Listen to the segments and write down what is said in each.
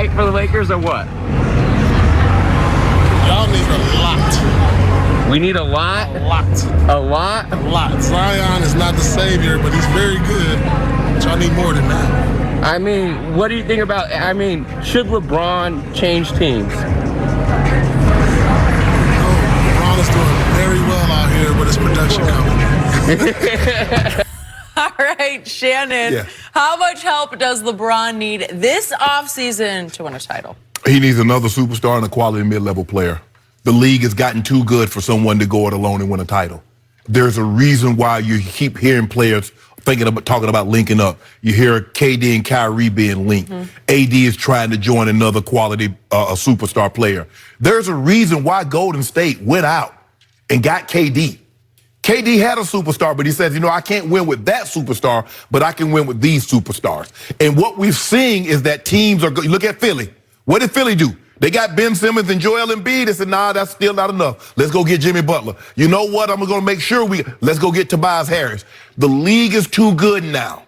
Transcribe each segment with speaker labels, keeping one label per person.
Speaker 1: tonight for the Lakers or what?
Speaker 2: Y'all need a lot.
Speaker 1: We need a lot?
Speaker 2: A lot.
Speaker 1: A lot?
Speaker 2: A lot. Zion is not the savior, but he's very good. But y'all need more than that.
Speaker 1: I mean, what do you think about, should LeBron change teams?
Speaker 2: LeBron is doing very well out here with his production company.
Speaker 3: All right, Shannon,
Speaker 4: Yeah.
Speaker 3: How much help does LeBron need this offseason to win a title?
Speaker 4: He needs another superstar and a quality mid-level player. The league has gotten too good for someone to go it alone and win a title. There's a reason why you keep hearing players talking about linking up. You hear KD and Kyrie being linked. AD is trying to join another quality a superstar player. There's a reason why Golden State went out and got KD. KD had a superstar, but he says, I can't win with that superstar, but I can win with these superstars. And what we've seen is that teams are look at Philly. What did Philly do? They got Ben Simmons and Joel Embiid. They said, nah, that's still not enough. Let's go get Jimmy Butler. You know what? I'm going to make sure let's go get Tobias Harris. The league is too good now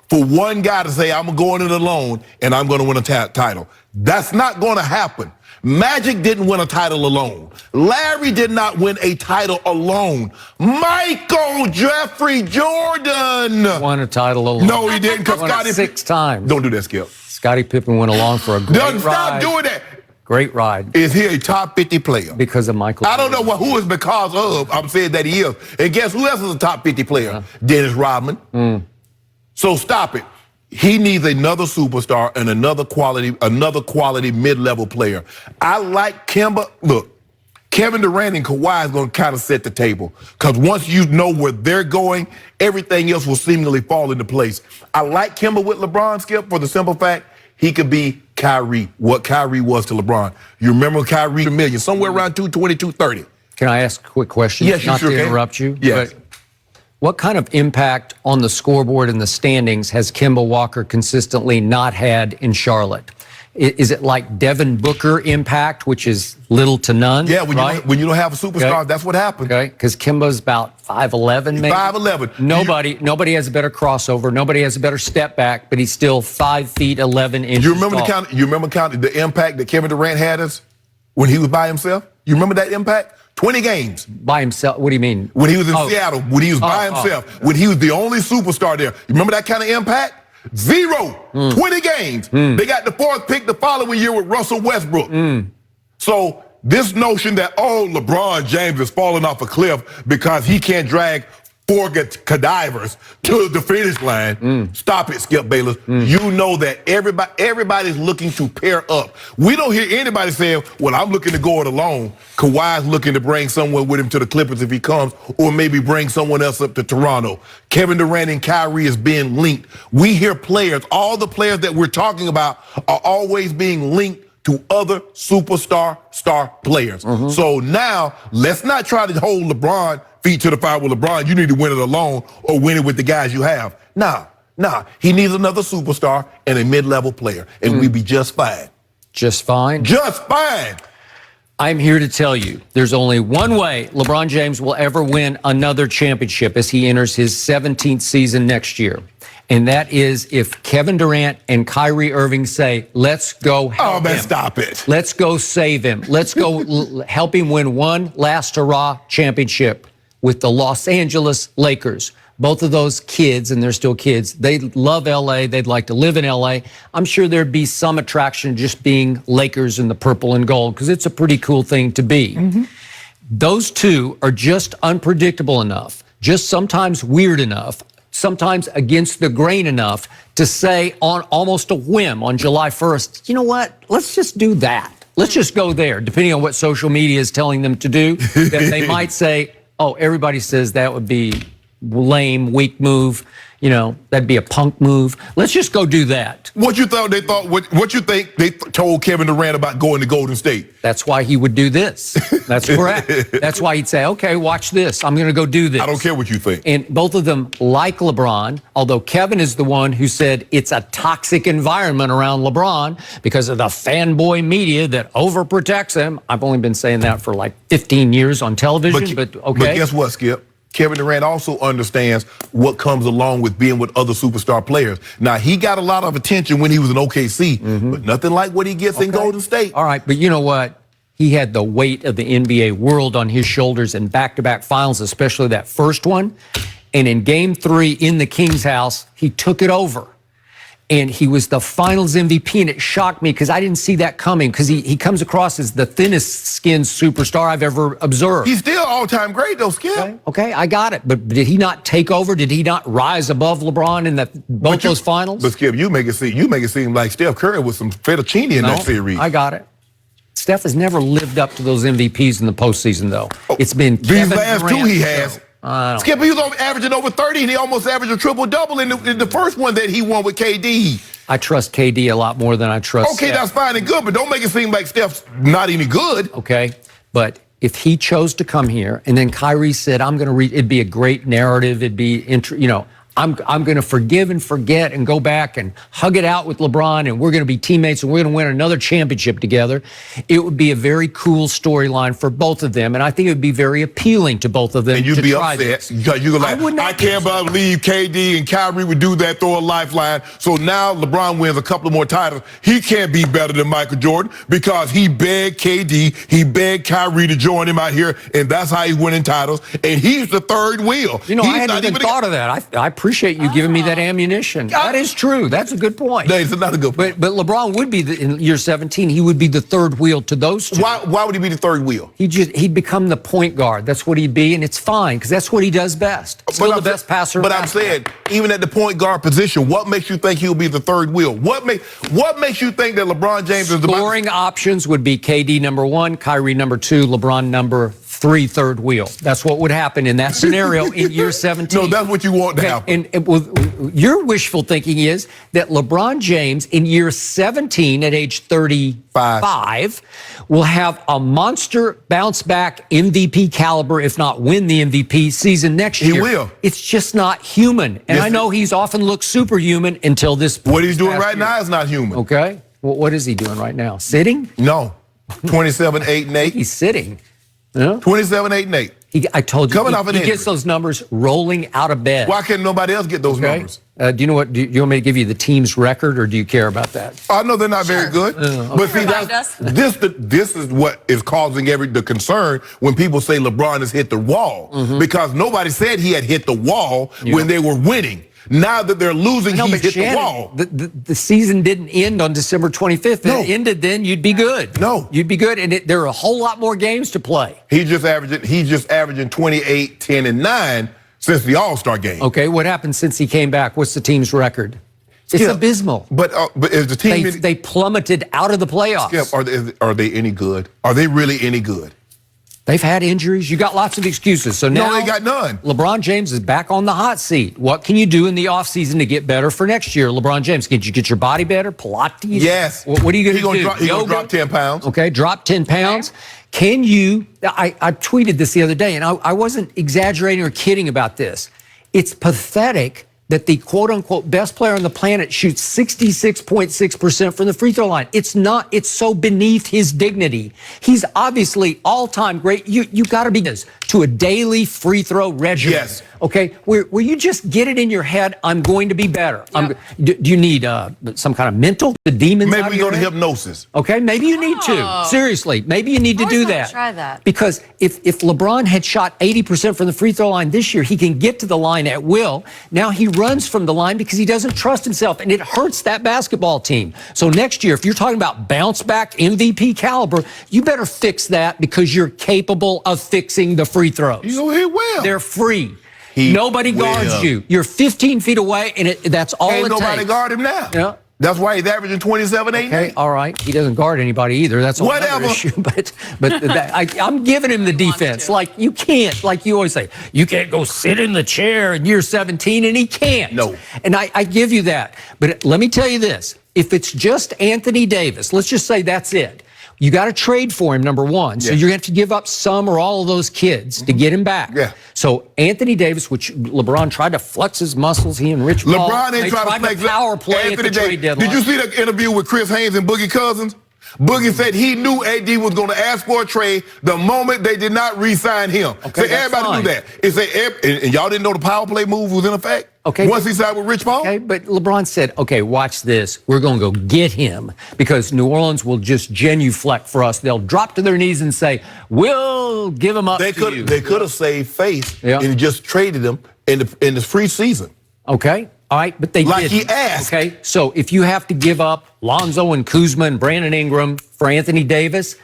Speaker 4: for one guy to say, I'm going it alone and I'm going to win a title. That's not going to happen. Magic didn't win a title alone. Larry did not win a title alone. Michael Jeffrey Jordan
Speaker 5: won a title alone.
Speaker 4: No, he didn't.
Speaker 5: Won it 6 times.
Speaker 4: Don't do that, Skip.
Speaker 5: Scottie Pippen went along for a great ride.
Speaker 4: Stop doing that.
Speaker 5: Great ride.
Speaker 4: Is he a top 50 player?
Speaker 5: Because of Michael
Speaker 4: I don't know who is because of. I'm saying that he is. And guess who else is a top 50 player? Dennis Rodman. So stop it. He needs another superstar and another quality mid-level player. I like Kemba. Look, Kevin Durant and Kawhi is going to kind of set the table because once you know where they're going, everything else will seemingly fall into place. I like Kemba with LeBron, Skip, for the simple fact he could be Kyrie, what Kyrie was to LeBron. You remember Kyrie, a million, somewhere around 220, 230.
Speaker 5: Can I ask a quick question?
Speaker 4: Yes, you
Speaker 5: Not
Speaker 4: sure
Speaker 5: to
Speaker 4: can.
Speaker 5: interrupt you.
Speaker 4: Yes.
Speaker 5: But what kind of impact on the scoreboard and the standings has Kemba Walker consistently not had in Charlotte? Is it like Devin Booker impact, which is little to none?
Speaker 4: Yeah, when you don't have a superstar,
Speaker 5: Okay.
Speaker 4: that's what happens.
Speaker 5: Okay, because Kemba's about 5'11", maybe.
Speaker 4: 5'11".
Speaker 5: Nobody has a better crossover. Nobody has a better step back, but he's still 5 feet 11 inches
Speaker 4: You remember
Speaker 5: tall.
Speaker 4: You remember the impact that Kevin Durant had us when he was by himself? You remember that impact? 20 games.
Speaker 5: By himself? What do you mean?
Speaker 4: When he was in Seattle, when he was by himself, when he was the only superstar there. You remember that kind of impact? 0. 20 games. They got the 4th pick the following year with Russell Westbrook. So this notion that, LeBron James is falling off a cliff because he can't drag 4 cadavers to the finish line. Stop it, Skip Bayless. You know that everybody's looking to pair up. We don't hear anybody saying, well, I'm looking to go it alone. Kawhi's looking to bring someone with him to the Clippers if he comes, or maybe bring someone else up to Toronto. Kevin Durant and Kyrie is being linked. We hear players, all the players that we're talking about are always being linked to other star players. So now, let's not try to hold LeBron feet to the fire with LeBron. You need to win it alone or win it with the guys you have. Nah. He needs another superstar and a mid-level player, and we'd be just fine.
Speaker 5: Just fine?
Speaker 4: Just fine.
Speaker 5: I'm here to tell you, there's only one way LeBron James will ever win another championship as he enters his 17th season next year. And that is if Kevin Durant and Kyrie Irving say, let's go help him.
Speaker 4: Stop it.
Speaker 5: Let's go save him. Let's go help him win one last hurrah championship with the Los Angeles Lakers. Both of those kids, and they're still kids, they love L.A. They'd like to live in L.A. I'm sure there'd be some attraction just being Lakers in the purple and gold because it's a pretty cool thing to be. Those two are just unpredictable enough, just sometimes weird enough, sometimes against the grain enough to say on almost a whim on July 1st, you know what, let's just do that. Let's just go there, depending on what social media is telling them to do. That they might say, everybody says that would be lame, weak move. That'd be a punk move. Let's just go do that.
Speaker 4: What you think they told Kevin Durant about going to Golden State?
Speaker 5: That's why he would do this. That's correct. That's why he'd say, okay, watch this. I'm going to go do this.
Speaker 4: I don't care what you think.
Speaker 5: And both of them like LeBron, although Kevin is the one who said it's a toxic environment around LeBron because of the fanboy media that overprotects him. I've only been saying that for like 15 years on television, but okay.
Speaker 4: But guess what, Skip? Kevin Durant also understands what comes along with being with other superstar players. Now, he got a lot of attention when he was in OKC, but nothing like what he gets in Golden State.
Speaker 5: All right, but you know what? He had the weight of the NBA world on his shoulders in back-to-back finals, especially that first one. And in Game 3 in the King's house, he took it over. And he was the finals MVP, and it shocked me because I didn't see that coming because he comes across as the thinnest-skinned superstar I've ever observed.
Speaker 4: He's still all-time great, though, Skip.
Speaker 5: Okay, I got it. But did he not take over? Did he not rise above LeBron in both those finals?
Speaker 4: But, Skip, you make it seem like Steph Curry was some fettuccine in that series.
Speaker 5: I got it. Steph has never lived up to those MVPs in the postseason, though. It's been
Speaker 4: these
Speaker 5: Kevin
Speaker 4: last
Speaker 5: Durant
Speaker 4: two he has. Skip, he was averaging over 30, and he almost averaged a triple-double in the first one that he won with KD.
Speaker 5: I trust KD a lot more than I trust Steph.
Speaker 4: That's fine and good, but don't make it seem like Steph's not any good.
Speaker 5: Okay, but if he chose to come here, and then Kyrie said, I'm going to read, it'd be a great narrative, it'd be, I'm going to forgive and forget and go back and hug it out with LeBron, and we're going to be teammates, and we're going to win another championship together. It would be a very cool storyline for both of them, and I think it would be very appealing to both of them.
Speaker 4: And you'd be upset. You're like, I can't believe KD and Kyrie would do that, throw a lifeline. So now LeBron wins a couple more titles. He can't be better than Michael Jordan because he begged KD, he begged Kyrie to join him out here, and that's how he's winning titles. And he's the third wheel.
Speaker 5: I hadn't even thought of that. I appreciate you giving me that ammunition. That is true. That's a good point.
Speaker 4: That is another good point.
Speaker 5: But LeBron would be, in year 17, he would be the third wheel to those two.
Speaker 4: Why would he be the third wheel?
Speaker 5: He'd become the point guard. That's what he'd be, and it's fine, because that's what he does best. Still the best passer.
Speaker 4: But I'm saying, even at the point guard position, what makes you think he'll be the third wheel? What makes you think that LeBron James is the
Speaker 5: scoring options would be KD number 1, Kyrie number 2, LeBron number 3, third wheel. That's what would happen in that scenario in year 17.
Speaker 4: No, that's what you want to happen.
Speaker 5: And your wishful thinking is that LeBron James in year 17 at age 35 will have a monster bounce back MVP caliber, if not win the MVP season next year.
Speaker 4: He will.
Speaker 5: It's just not human. And I know he's often looked superhuman until this point.
Speaker 4: What he's doing right now is not human.
Speaker 5: Okay. Well, what is he doing right now? Sitting?
Speaker 4: No. 27, 8, and 8.
Speaker 5: He's sitting. Yeah.
Speaker 4: 27, 8, and 8.
Speaker 5: I told you,
Speaker 4: Coming off an
Speaker 5: he gets those numbers rolling out of bed.
Speaker 4: Why can't nobody else get those numbers?
Speaker 5: Do you know what? Do you want me to give you the team's record, or do you care about that?
Speaker 4: I know they're not very good. But see, this is what is causing the concern when people say LeBron has hit the wall. Because nobody said he had hit the wall when they were winning. Now that they're losing, he's hit the wall.
Speaker 5: The season didn't end on December 25th. If it ended then, you'd be good.
Speaker 4: No.
Speaker 5: You'd be good, and there are a whole lot more games to play.
Speaker 4: He's just averaging 28, 10, and 9 since the All-Star game.
Speaker 5: Okay, what happened since he came back? What's the team's record? It's abysmal.
Speaker 4: But is the team...
Speaker 5: They plummeted out of the playoffs.
Speaker 4: Skip, are they any good? Are they really any good?
Speaker 5: They've had injuries. You got lots of excuses. So now
Speaker 4: they got none.
Speaker 5: LeBron James is back on the hot seat. What can you do in the offseason to get better for next year, LeBron James? Can you get your body better? Pilates?
Speaker 4: Yes.
Speaker 5: What are you going to do?
Speaker 4: He's going to drop 10 pounds.
Speaker 5: Okay, drop 10 pounds. Can you... I tweeted this the other day, and I wasn't exaggerating or kidding about this. It's pathetic that the quote-unquote best player on the planet shoots 66.6% from the free throw line. It's so beneath his dignity. He's obviously all-time great. You got to be this to a daily free throw regimen.
Speaker 4: Yes.
Speaker 5: Okay, where you just get it in your head, I'm going to be better. Yep. Do you need some kind of mental demons?
Speaker 4: Maybe we go to hypnosis.
Speaker 5: Okay, maybe you need to. Seriously, maybe you need to do that.
Speaker 3: Try that.
Speaker 5: Because if LeBron had shot 80% from the free throw line this year, he can get to the line at will. Now he runs from the line because he doesn't trust himself, and it hurts that basketball team. So next year, if you're talking about bounce back MVP caliber, you better fix that because you're capable of fixing the free throws.
Speaker 4: He will.
Speaker 5: They're free. Nobody guards you. You're 15 feet away, and that's all it takes.
Speaker 4: Ain't nobody guard him now.
Speaker 5: Yeah.
Speaker 4: That's why he's averaging 27, 8.
Speaker 5: Okay, all right. He doesn't guard anybody either. That's another issue. But I'm giving him the defense. Like, you can't, like you always say, you can't go sit in the chair in year 17, and he can't.
Speaker 4: No.
Speaker 5: And I give you that. But let me tell you this. If it's just Anthony Davis, let's just say that's it. You got to trade for him, number one. So you're going to have to give up some or all of those kids to get him back.
Speaker 4: Yeah.
Speaker 5: So Anthony Davis, which LeBron tried to flex his muscles, he and Rich Paul.
Speaker 4: LeBron ain't trying to flex
Speaker 5: power play
Speaker 4: Anthony
Speaker 5: at the trade deadline.
Speaker 4: Did you see the interview with Chris Haynes and Boogie Cousins? Boogie said he knew AD was going to ask for a trade the moment they did not re-sign him.
Speaker 5: Okay,
Speaker 4: So everybody knew that. And y'all didn't know the power play move was in effect?
Speaker 5: Okay.
Speaker 4: Once he signed with Rich Paul?
Speaker 5: Okay, but LeBron said, okay, watch this. We're going to go get him because New Orleans will just genuflect for us. They'll drop to their knees and say, we'll give him up to you.
Speaker 4: They could have saved face
Speaker 5: Yeah.
Speaker 4: and just traded him in the free season.
Speaker 5: Okay, all right, but they
Speaker 4: Like
Speaker 5: didn't.
Speaker 4: he asked.
Speaker 5: Okay, so if you have to give up Lonzo and Kuzma and Brandon Ingram for Anthony Davis,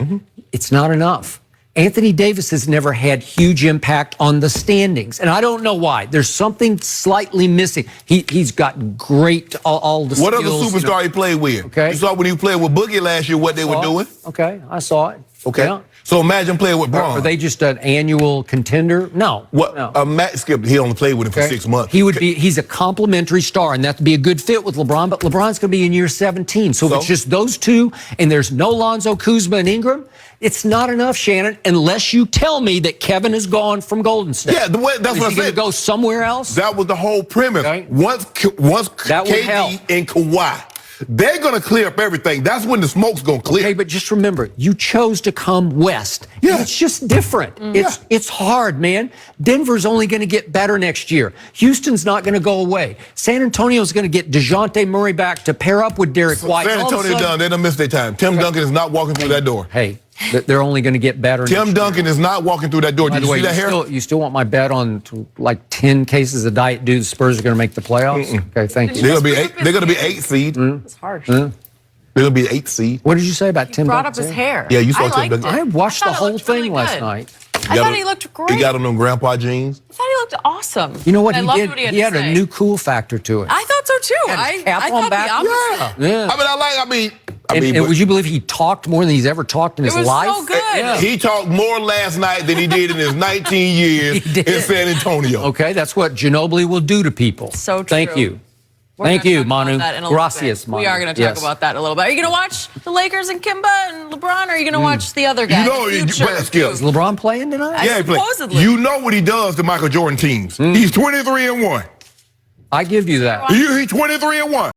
Speaker 5: it's not enough. Anthony Davis has never had huge impact on the standings, and I don't know why. There's something slightly missing. He's got great all the
Speaker 4: What
Speaker 5: skills.
Speaker 4: other superstar he played with?
Speaker 5: Okay.
Speaker 4: You saw when he played with Boogie last year what they were doing?
Speaker 5: Okay, I saw it.
Speaker 4: Okay.
Speaker 5: Yeah.
Speaker 4: So imagine playing with Bron.
Speaker 5: Are they just an annual contender? No.
Speaker 4: What?
Speaker 5: No.
Speaker 4: Matt Skip, he only played with him for 6 months.
Speaker 5: He's a complimentary star, and that'd be a good fit with LeBron, but LeBron's going to be in year 17. So if it's just those two, and there's no Lonzo, Kuzma, and Ingram, it's not enough, Shannon, unless you tell me that Kevin is gone from Golden State.
Speaker 4: Yeah, that's what I
Speaker 5: Is he going
Speaker 4: said.
Speaker 5: to go somewhere else?
Speaker 4: That was the whole premise.
Speaker 5: Okay.
Speaker 4: Once
Speaker 5: That would
Speaker 4: KD
Speaker 5: help.
Speaker 4: and Kawhi, they're going to clear up everything. That's when the smoke's going to clear.
Speaker 5: Okay, but just remember, you chose to come west.
Speaker 4: Yeah.
Speaker 5: It's just different. It's hard, man. Denver's only going to get better next year. Houston's not going to go away. San Antonio's going to get DeJounte Murray back to pair up with Derek White.
Speaker 4: San Antonio done. They done missed their time. Tim Duncan is not walking through that door.
Speaker 5: Hey, they're only going to get better.
Speaker 4: Tim Duncan is not walking through that door.
Speaker 5: By
Speaker 4: Did
Speaker 5: the
Speaker 4: you
Speaker 5: way,
Speaker 4: see that hair?
Speaker 5: you still want my bet on like 10 cases of Diet Dew? The Spurs are going to make the playoffs? Okay, thank you.
Speaker 4: They're going to be 8th seed.
Speaker 3: It's harsh.
Speaker 4: They're going to be 8th seed.
Speaker 5: What did you say about Tim
Speaker 3: Brought
Speaker 5: Duncan's
Speaker 3: up his hair.
Speaker 4: Yeah, you saw
Speaker 3: I
Speaker 4: Tim
Speaker 3: liked
Speaker 4: Duncan.
Speaker 3: it.
Speaker 5: I watched
Speaker 3: I
Speaker 5: the
Speaker 3: thought it
Speaker 5: whole
Speaker 3: looked
Speaker 5: thing
Speaker 3: really
Speaker 5: last
Speaker 3: good.
Speaker 5: night.
Speaker 3: I thought he looked great.
Speaker 4: He got on them grandpa jeans.
Speaker 3: I thought he looked awesome.
Speaker 5: You know what
Speaker 3: I
Speaker 5: he
Speaker 3: loved
Speaker 5: did?
Speaker 3: What he
Speaker 5: He had
Speaker 3: to
Speaker 5: a
Speaker 3: say.
Speaker 5: new cool factor to it.
Speaker 3: I thought so too.
Speaker 5: Had
Speaker 3: I
Speaker 5: his cap on
Speaker 3: thought
Speaker 5: back.
Speaker 3: the opposite.
Speaker 5: Yeah. And would you believe he talked more than he's ever talked in his
Speaker 3: was
Speaker 5: life?
Speaker 3: so good.
Speaker 5: Yeah.
Speaker 4: He talked more last night than he did in his 19 years
Speaker 5: He did.
Speaker 4: in San Antonio.
Speaker 5: Okay, that's what Ginobili will do to people.
Speaker 3: So true.
Speaker 5: Thank you.
Speaker 3: We're
Speaker 5: Thank
Speaker 3: gonna
Speaker 5: you,
Speaker 3: talk about
Speaker 5: Manu.
Speaker 3: that in a little
Speaker 5: Gracias,
Speaker 3: bit.
Speaker 5: Manu.
Speaker 3: We are going to talk
Speaker 5: Yes.
Speaker 3: about that in a little bit. Are you going to watch the Lakers and Kemba and LeBron, or are you going to watch the other guy?
Speaker 4: You know,
Speaker 3: the future?
Speaker 5: Is LeBron playing tonight?
Speaker 4: Yeah, he played.
Speaker 3: Supposedly.
Speaker 4: You know what he does to Michael Jordan teams. He's 23-1.
Speaker 5: I give you that.
Speaker 4: He's 23-1.